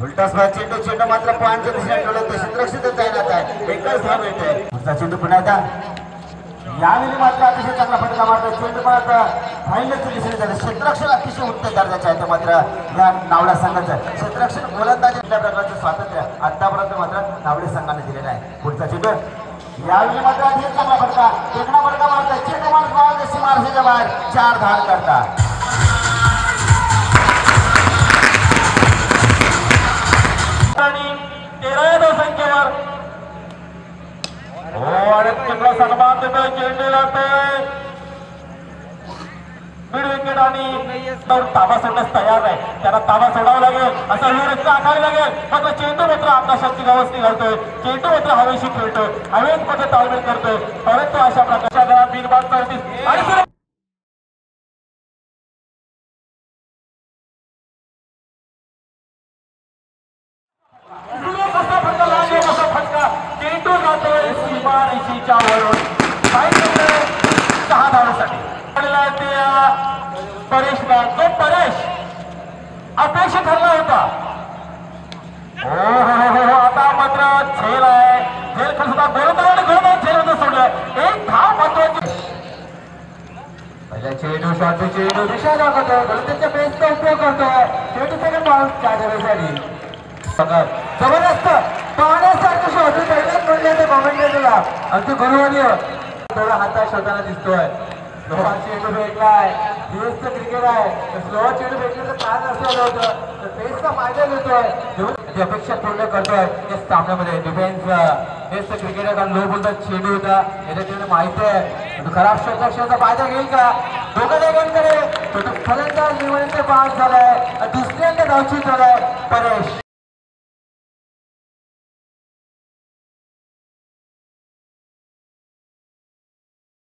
उलटा चेंडू चेंडू मात्र पॉईंटच्या दिशेने ठेवलं ते क्षेत्ररक्षण तैनात आहे. एकच धाव मिळते. पुढचा चेंडू पुन्हा एकदा यावेळी मात्र अतिशय चांगला फटका मारतो. चेंडू मात्र फाईनलच्या दिशेने जातो. क्षेत्ररक्षण अतिशय उत्तम दर्जाचे आहे. मात्र या नावडा संघाचं क्षेत्ररक्षण गोलंदाजी कुठल्या प्रकारचं स्वातंत्र्य आतापर्यंत मात्र नावडे संघाने दिलेलं आहे. पुढचा चेंडू यावेळी मात्र अतिशय चांगला फटका टेकणा फटका मारतो. चेंडू मारतो सीमारेषेच्या बाहेर 4 धाव करतात. आणि 13 संख्येवर सन्मान देतोय. चेंडू लागतोय मिड विकेट आणि ताबा सोडण्यास तयार आहे. त्याला ताबा सोडावा लागेल असा विरोध आखावी लागेल. मात्र चेंडू मात्र आकाशाची व्यवस्थित घालतोय. चेंडू मात्र हवेशी खेळतोय. हवेत मध्ये ताळमेळ करतोय. परंतु अशा प्रकारच्या घरात बिनबाद 34 आणि चेंडू जातोय सीमारेषेच्या वरून 6 धावांसाठी परेश जो परेश अपेक्षा ठरला होता. हो आता मात्र झेल आहे. झेल खेळ सुद्धा गोलंदाज झेल मध्ये सोडलं. एक धाव महत्वाची. पहिल्या चेंडू शॉट चेंडू दिशा दाखवतोय. गोलंदाजच्या बेसचा उपयोग करतोय. 20 सेकंड बॉल साठी जबरदस्त पाहण्यासारखं शॉट पहिल्याच म्हणलं ते कॉमेंट तुला अगदी गुरुवारी थोडा हातात शोधायला दिसतोय. स्लोवा चेंडू भेटलाय. दिवसचं क्रिकेट आहे. स्लोवा चेंडू भेटलं तर काय नसलं होतं तर पेसचा फायदा घेतोय. अपेक्षा पूर्ण करतोय या सामन्यामध्ये. डिफेन्स बेस्टचं क्रिकेट आहे कारण लो बोलतात चेंडू होता. याच्या चेंडू माहिती आहे खराब क्षेत्ररक्षणाचा फायदा घेईल का. दोघांकडे फलंदाज निवडणुकीचे पास झालाय. दुसऱ्यांदा धावचीत झालाय परेश.